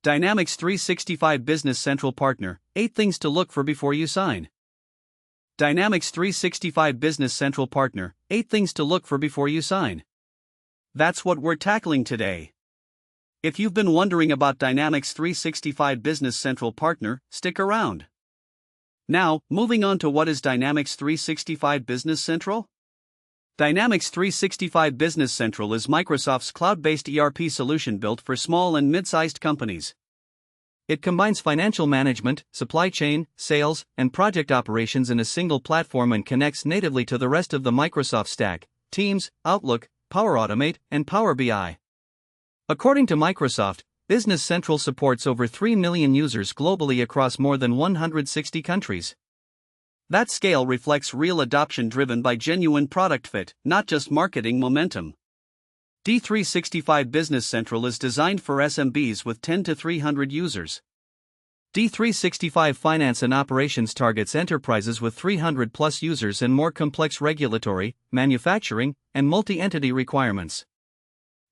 Dynamics 365 Business Central Partner, 8 Things to Look For Before You Sign. Dynamics 365 Business Central Partner, 8 Things to Look For Before You Sign. That's what we're tackling today. If you've been wondering about Dynamics 365 Business Central Partner, stick around. Now, moving on to what is Dynamics 365 Business Central? Dynamics 365 Business Central is Microsoft's cloud-based ERP solution built for small and mid-sized companies. It combines financial management, supply chain, sales, and project operations in a single platform and connects natively to the rest of the Microsoft stack: Teams, Outlook, Power Automate, and Power BI. According to Microsoft, Business Central supports over 3 million users globally across more than 160 countries. That scale reflects real adoption driven by genuine product fit, not just marketing momentum. D365 Business Central is designed for SMBs with 10 to 300 users. D365 Finance and Operations targets enterprises with 300 plus users and more complex regulatory, manufacturing, and multi-entity requirements.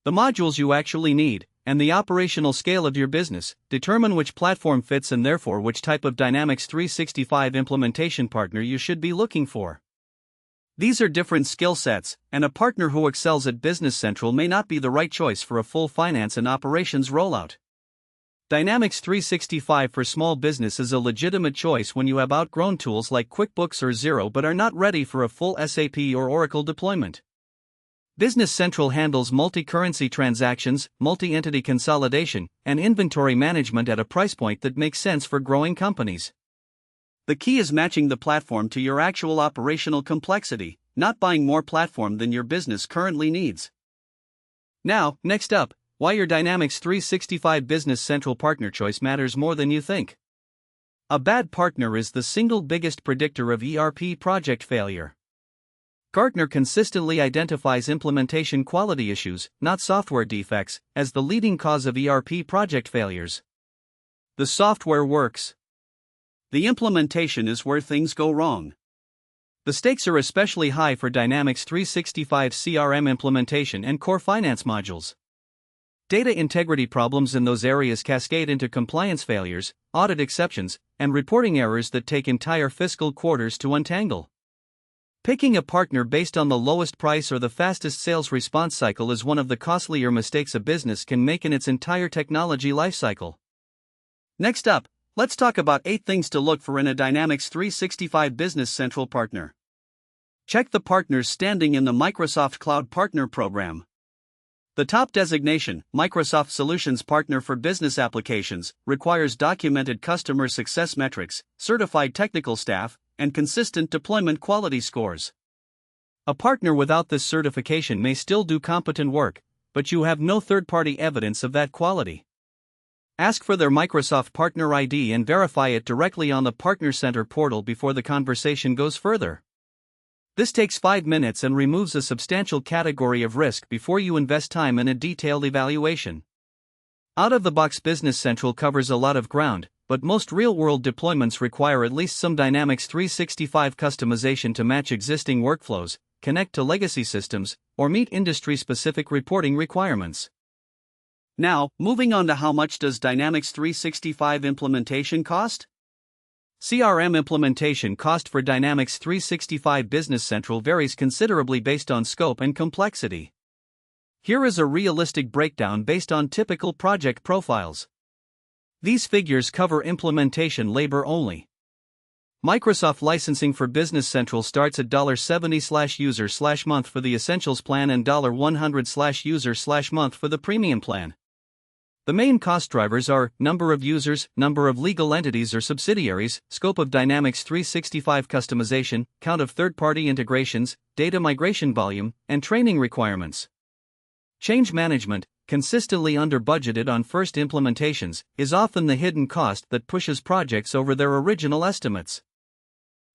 The modules you actually need, and the operational scale of your business, determine which platform fits and therefore which type of Dynamics 365 implementation partner you should be looking for. These are different skill sets, and a partner who excels at Business Central may not be the right choice for a full finance and operations rollout. Dynamics 365 for small business is a legitimate choice when you have outgrown tools like QuickBooks or Xero but are not ready for a full SAP or Oracle deployment. Business Central handles multi-currency transactions, multi-entity consolidation, and inventory management at a price point that makes sense for growing companies. The key is matching the platform to your actual operational complexity, not buying more platform than your business currently needs. Now, next up, why your Dynamics 365 Business Central partner choice matters more than you think. A bad partner is the single biggest predictor of ERP project failure. Gartner consistently identifies implementation quality issues, not software defects, as the leading cause of ERP project failures. The software works. The implementation is where things go wrong. The stakes are especially high for Dynamics 365 CRM implementation and core finance modules. Data integrity problems in those areas cascade into compliance failures, audit exceptions, and reporting errors that take entire fiscal quarters to untangle. Picking a partner based on the lowest price or the fastest sales response cycle is one of the costlier mistakes a business can make in its entire technology lifecycle. Next up, let's talk about 8 things to look for in a Dynamics 365 Business Central partner. Check the partners standing in the Microsoft Cloud Partner Program. The top designation, Microsoft Solutions Partner for Business Applications, requires documented customer success metrics, certified technical staff, and consistent deployment quality scores. A partner without this certification may still do competent work, but you have no third-party evidence of that quality. Ask for their Microsoft Partner ID and verify it directly on the Partner Center portal before the conversation goes further. This takes 5 minutes and removes a substantial category of risk before you invest time in a detailed evaluation. Out-of-the-box Business Central covers a lot of ground, but most real-world deployments require at least some Dynamics 365 customization to match existing workflows, connect to legacy systems, or meet industry-specific reporting requirements. Now, moving on to how much does Dynamics 365 implementation cost? CRM implementation cost for Dynamics 365 Business Central varies considerably based on scope and complexity. Here is a realistic breakdown based on typical project profiles. These figures cover implementation labor only. Microsoft licensing for Business Central starts at $70/user/month for the Essentials plan and $100/user/month for the Premium plan. The main cost drivers are number of users, number of legal entities or subsidiaries, scope of Dynamics 365 customization, count of third-party integrations, data migration volume, and training requirements. Change management, consistently under-budgeted on first implementations, is often the hidden cost that pushes projects over their original estimates.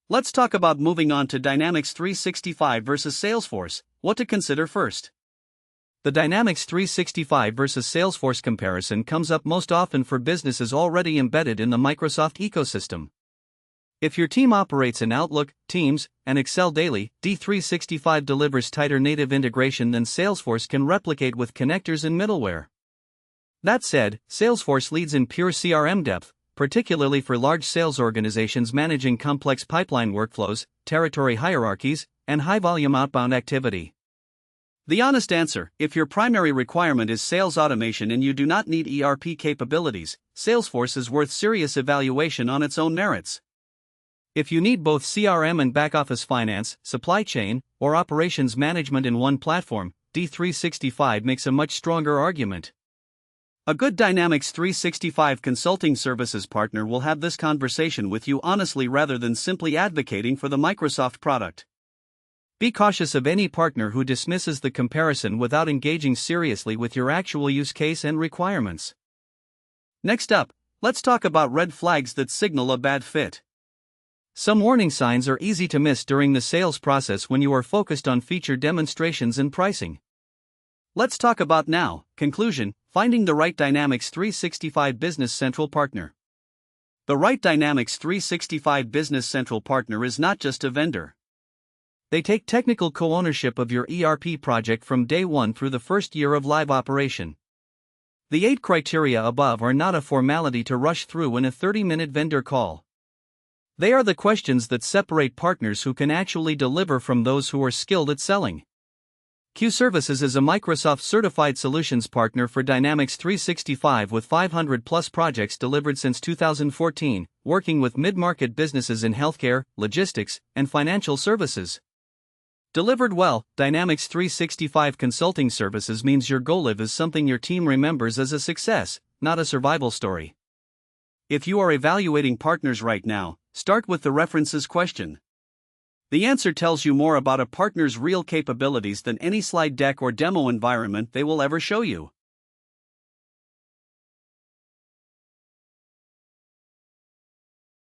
Let's talk about moving on to Dynamics 365 versus Salesforce, what to consider first. The Dynamics 365 versus Salesforce comparison comes up most often for businesses already embedded in the Microsoft ecosystem. If your team operates in Outlook, Teams, and Excel daily, D365 delivers tighter native integration than Salesforce can replicate with connectors and middleware. That said, Salesforce leads in pure CRM depth, particularly for large sales organizations managing complex pipeline workflows, territory hierarchies, and high-volume outbound activity. The honest answer: if your primary requirement is sales automation and you do not need ERP capabilities, Salesforce is worth serious evaluation on its own merits. If you need both CRM and back-office finance, supply chain, or operations management in one platform, D365 makes a much stronger argument. A good Dynamics 365 consulting services partner will have this conversation with you honestly rather than simply advocating for the Microsoft product. Be cautious of any partner who dismisses the comparison without engaging seriously with your actual use case and requirements. Next up, let's talk about red flags that signal a bad fit. Some warning signs are easy to miss during the sales process when you are focused on feature demonstrations and pricing. Let's talk about now. Conclusion: finding the right Dynamics 365 Business Central partner. The right Dynamics 365 Business Central partner is not just a vendor. They take technical co-ownership of your ERP project from day one through the first year of live operation. The 8 criteria above are not a formality to rush through in a 30-minute vendor call. They are the questions that separate partners who can actually deliver from those who are skilled at selling. Q Services is a Microsoft certified solutions partner for Dynamics 365 with 500+ projects delivered since 2014, working with mid-market businesses in healthcare, logistics, and financial services. Delivered well, Dynamics 365 consulting services means your go-live is something your team remembers as a success, not a survival story. If you are evaluating partners right now, start with the references question. The answer tells you more about a partner's real capabilities than any slide deck or demo environment they will ever show you.